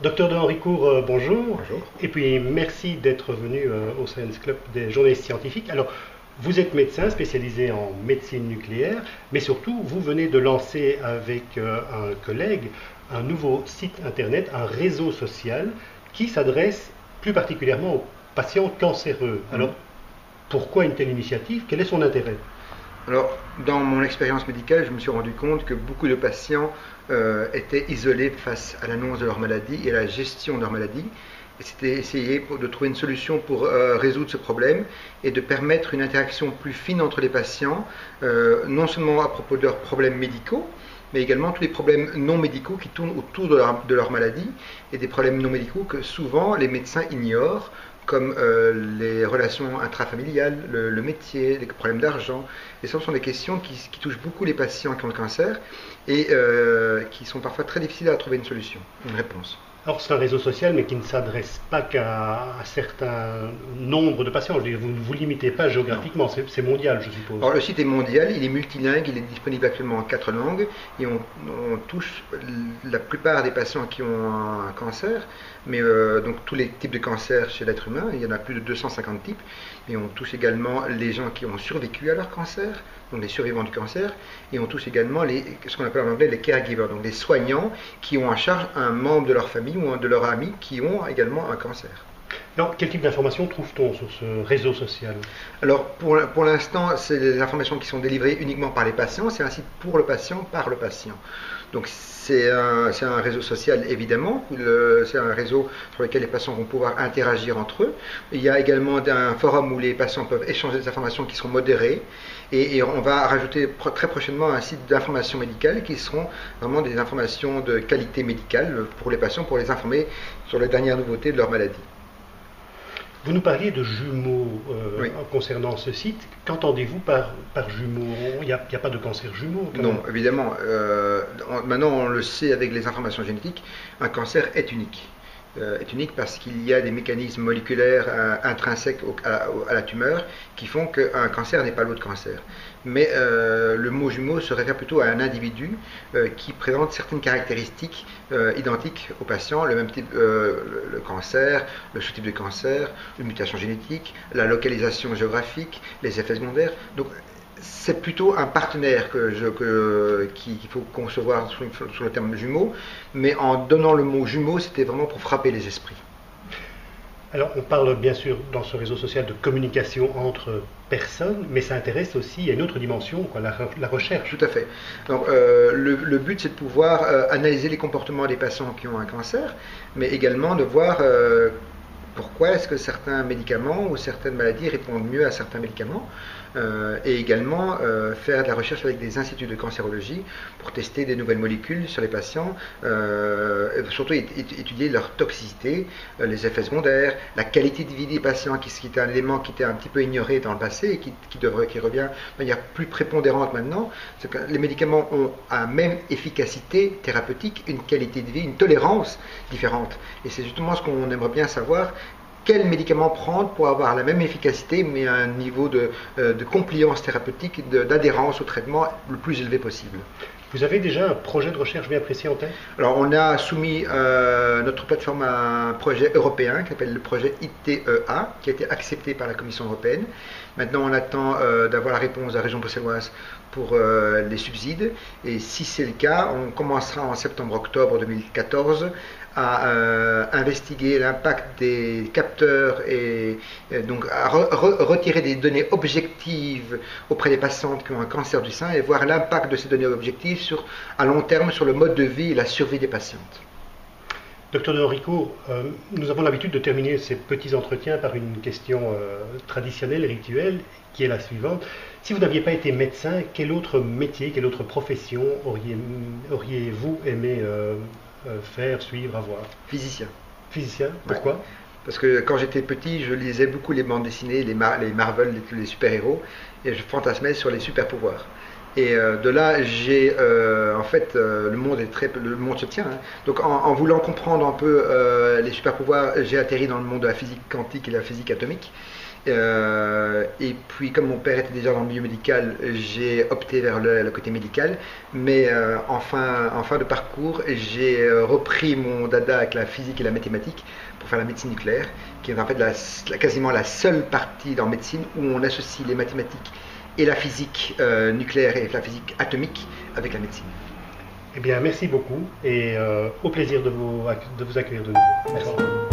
Docteur de Henricourt, bonjour. Bonjour. Et puis merci d'être venu au Science Club des journalistes scientifiques. Alors, vous êtes médecin spécialisé en médecine nucléaire, mais surtout, vous venez de lancer avec un collègue un nouveau site internet, un réseau social qui s'adresse plus particulièrement aux patients cancéreux. Alors, pourquoi une telle initiative? Quel est son intérêt? Alors, dans mon expérience médicale, je me suis rendu compte que beaucoup de patients étaient isolés face à l'annonce de leur maladie et à la gestion de leur maladie. Et c'était essayer de trouver une solution pour résoudre ce problème et de permettre une interaction plus fine entre les patients, non seulement à propos de leurs problèmes médicaux, mais également tous les problèmes non médicaux qui tournent autour de leur maladie, et des problèmes non médicaux que souvent les médecins ignorent, comme les relations intrafamiliales, le métier, les problèmes d'argent. Et ce sont des questions qui touchent beaucoup les patients qui ont le cancer et qui sont parfois très difficiles à trouver une solution, une réponse. Alors, c'est un réseau social, mais qui ne s'adresse pas qu'à un certain nombre de patients. Je veux dire, vous ne vous limitez pas géographiquement, c'est mondial, je suppose. Alors, le site est mondial, il est multilingue, il est disponible actuellement en 4 langues, et on touche la plupart des patients qui ont un cancer, mais donc tous les types de cancers chez l'être humain, il y en a plus de 250 types, et on touche également les gens qui ont survécu à leur cancer, donc les survivants du cancer, et on touche également ce qu'on appelle en anglais les caregivers, donc les soignants qui ont en charge un membre de leur famille ou un de leurs amis qui ont également un cancer. Alors, quel type d'informations trouve-t-on sur ce réseau social? Alors, pour l'instant, c'est des informations qui sont délivrées uniquement par les patients. C'est un site pour le patient, par le patient. Donc, c'est un réseau social, évidemment. C'est un réseau sur lequel les patients vont pouvoir interagir entre eux. Il y a également un forum où les patients peuvent échanger des informations qui seront modérées. Et on va rajouter très prochainement un site d'information médicale qui seront vraiment des informations de qualité médicale pour les patients, pour les informer sur les dernières nouveautés de leur maladie. Vous nous parliez de jumeaux Oui. concernant ce site. Qu'entendez-vous par jumeaux? Il n'y a pas de cancer jumeau? Non, évidemment. Maintenant, on le sait avec les informations génétiques, un cancer est unique. Est unique parce qu'il y a des mécanismes moléculaires intrinsèques à la tumeur qui font qu'un cancer n'est pas l'autre cancer. Mais le mot jumeau se réfère plutôt à un individu qui présente certaines caractéristiques identiques au patient, le même type, le cancer, le sous-type de cancer, une mutation génétique, la localisation géographique, les effets secondaires. Donc, c'est plutôt un partenaire qu'il faut concevoir sur le terme jumeau, mais en donnant le mot jumeau, c'était vraiment pour frapper les esprits. Alors, on parle bien sûr dans ce réseau social de communication entre personnes, mais ça intéresse aussi à une autre dimension, quoi, la recherche. Tout à fait. Donc, le but, c'est de pouvoir analyser les comportements des patients qui ont un cancer, mais également de voir pourquoi est-ce que certains médicaments ou certaines maladies répondent mieux à certains médicaments, et également faire de la recherche avec des instituts de cancérologie pour tester des nouvelles molécules sur les patients, et surtout étudier leur toxicité, les effets secondaires, la qualité de vie des patients, qui était un élément qui était un petit peu ignoré dans le passé et qui revient de manière plus prépondérante maintenant. C'est que les médicaments ont la même efficacité thérapeutique, une qualité de vie, une tolérance différente. Et c'est justement ce qu'on aimerait bien savoir. Quel médicament prendre pour avoir la même efficacité, mais à un niveau de compliance thérapeutique, d'adhérence au traitement le plus élevé possible. Vous avez déjà un projet de recherche bien précis en tête? Alors, on a soumis notre plateforme à un projet européen qui s'appelle le projet ITEA, qui a été accepté par la Commission européenne. Maintenant, on attend d'avoir la réponse de la région bruxelloise pour les subsides. Et si c'est le cas, on commencera en septembre-octobre 2014 à investiguer l'impact des capteurs et donc à retirer des données objectives auprès des patientes qui ont un cancer du sein et voir l'impact de ces données objectives à long terme sur le mode de vie et la survie des patientes. Docteur de Henricourt, nous avons l'habitude de terminer ces petits entretiens par une question traditionnelle et rituelle, qui est la suivante. Si vous n'aviez pas été médecin, quel autre métier, quelle autre profession auriez-vous aimé faire, suivre, avoir? Physicien. Physicien, pourquoi? Ouais. Parce que quand j'étais petit, je lisais beaucoup les bandes dessinées, les Marvel, les super-héros, et je fantasmais sur les super-pouvoirs. Et de là, en fait, le monde se tient. Hein. Donc, en voulant comprendre un peu les super pouvoirs, j'ai atterri dans le monde de la physique quantique et de la physique atomique. Et puis, comme mon père était déjà dans le milieu médical, j'ai opté vers le côté médical. Mais en fin de parcours, j'ai repris mon dada avec la physique et la mathématique pour faire la médecine nucléaire, qui est en fait quasiment la seule partie dans médecine où on associe les mathématiques et la physique nucléaire et la physique atomique avec la médecine. Eh bien, merci beaucoup et au plaisir de vous accueillir de nouveau. Merci.